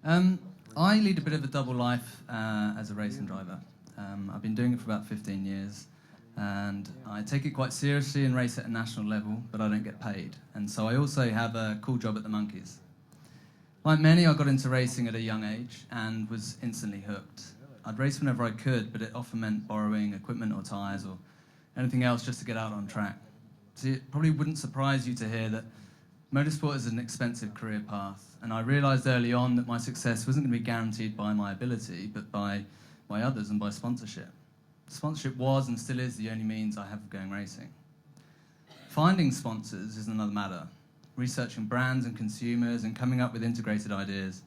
Um, I lead a bit of a double life as a racing driver. I've been doing it for about 15 years, and I take it quite seriously and race at a national level, but I don't get paid. And so I also have a cool job at the Monkeys. Like many, I got into racing at a young age and was instantly hooked. I'd race whenever I could, but it often meant borrowing equipment or tyres or anything else just to get out on track. See, it probably wouldn't surprise you to hear that motorsport is an expensive career path, and I realised early on that my success wasn't going to be guaranteed by my ability, but by others and by sponsorship. Sponsorship was and still is the only means I have of going racing. Finding sponsors is another matter. Researching brands and consumers and coming up with integrated ideas.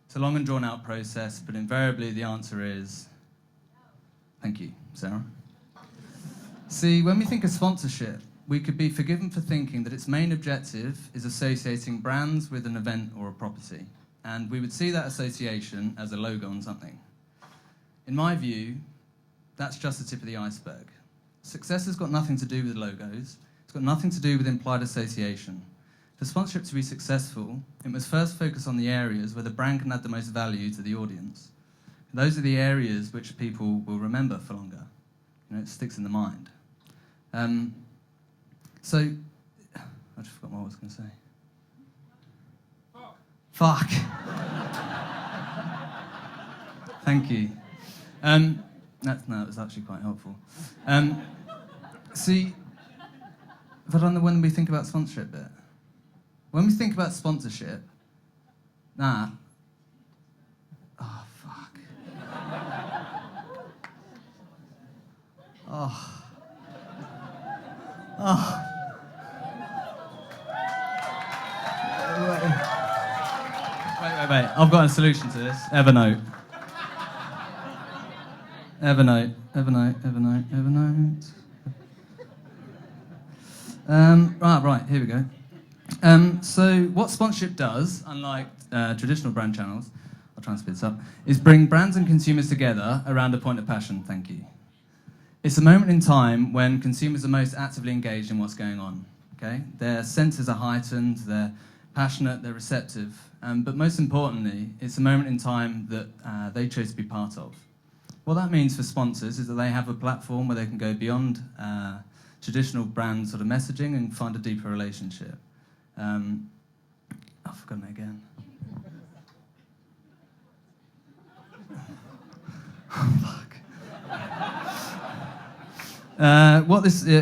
It's a long and drawn-out process, but invariably the answer is... Thank you, Sarah. See, when we think of sponsorship, we could be forgiven for thinking that its main objective is associating brands with an event or a property, and we would see that association as a logo on something. In my view, that's just the tip of the iceberg. Success has got nothing to do with logos. It's got nothing to do with implied association. For sponsorship to be successful, it must first focus on the areas where the brand can add the most value to the audience. Those are the areas which people will remember for longer. You know, it sticks in the mind. So, I just forgot what I was going to say. Fuck. Thank you. That was actually quite helpful. See, but when we think about sponsorship bit, when we think about sponsorship, oh, fuck. Oh. Wait. I've got a solution to this. Evernote. Right, here we go. So what sponsorship does, unlike traditional brand channels, I'll try and speed this up, is bring brands and consumers together around a point of passion. Thank you. It's a moment in time when consumers are most actively engaged in what's going on. Okay, their senses are heightened, they're passionate, they're receptive, but most importantly, it's a moment in time that they chose to be part of. What that means for sponsors is that they have a platform where they can go beyond traditional brand sort of messaging and find a deeper relationship. I've forgotten it again. Oh, fuck.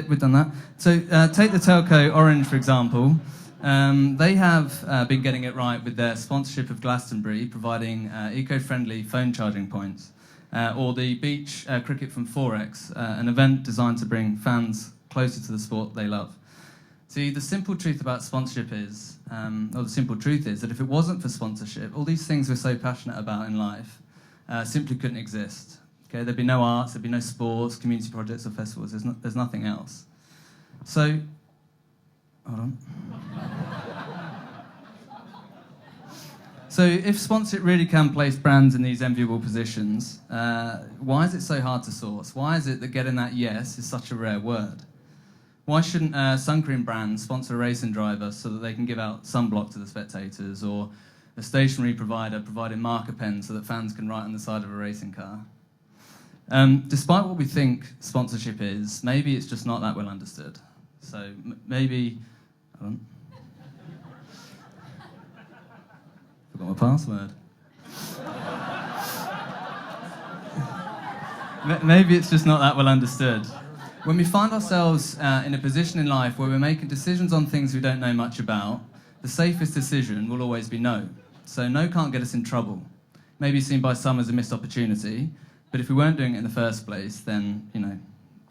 We've done that. So take the telco Orange, for example. They have been getting it right with their sponsorship of Glastonbury, providing eco-friendly phone charging points. Or the beach cricket from Forex, an event designed to bring fans closer to the sport they love. See, the simple truth about sponsorship is, the simple truth is that if it wasn't for sponsorship, all these things we're so passionate about in life simply couldn't exist. Okay, there'd be no arts, there'd be no sports, community projects or festivals, there's nothing else. So, hold on. So if sponsorship really can place brands in these enviable positions, why is it so hard to source? Why is it that getting that yes is such a rare word? Why shouldn't sun cream brands sponsor a racing driver so that they can give out sunblock to the spectators, or a stationery provider providing marker pens so that fans can write on the side of a racing car? Despite what we think sponsorship is, maybe it's just not that well understood. So maybe... Hold on. Forgot my password. Maybe it's just not that well understood. When we find ourselves in a position in life where we're making decisions on things we don't know much about, the safest decision will always be no. So no can't get us in trouble. Maybe seen by some as a missed opportunity, but if we weren't doing it in the first place, then, you know,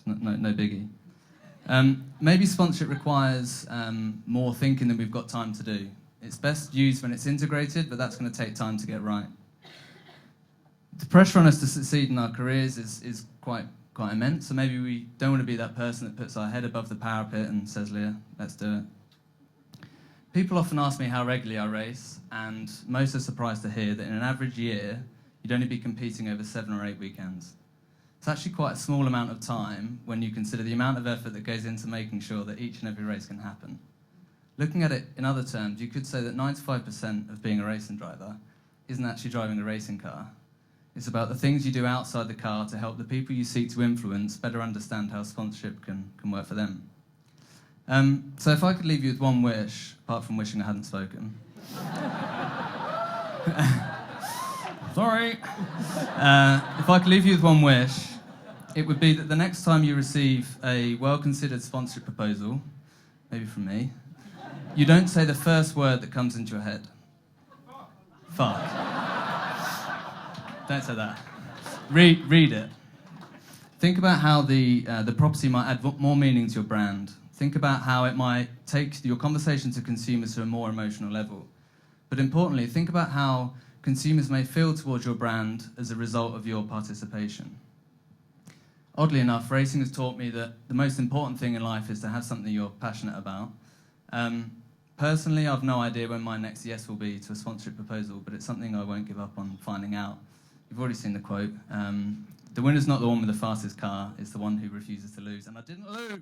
no biggie. Maybe sponsorship requires more thinking than we've got time to do. It's best used when it's integrated, but that's going to take time to get right. The pressure on us to succeed in our careers is quite immense, so maybe we don't want to be that person that puts our head above the parapet and says, Leah, let's do it. People often ask me how regularly I race, and most are surprised to hear that in an average year, you'd only be competing over 7 or 8 weekends. It's actually quite a small amount of time when you consider the amount of effort that goes into making sure that each and every race can happen. Looking at it in other terms, you could say that 95% of being a racing driver isn't actually driving a racing car. It's about the things you do outside the car to help the people you seek to influence better understand how sponsorship can work for them. So if I could leave you with one wish, apart from wishing I hadn't spoken. Sorry. If I could leave you with one wish, it would be that the next time you receive a well-considered sponsorship proposal, maybe from me, you don't say the first word that comes into your head. Fuck. Don't say that. Read it. Think about how the property might add more meaning to your brand. Think about how it might take your conversation to consumers to a more emotional level. But importantly, think about how consumers may feel towards your brand as a result of your participation. Oddly enough, racing has taught me that the most important thing in life is to have something you're passionate about. Personally, I've no idea when my next yes will be to a sponsorship proposal, but it's something I won't give up on finding out. You've already seen the quote. The winner's not the one with the fastest car, it's the one who refuses to lose. And I didn't lose!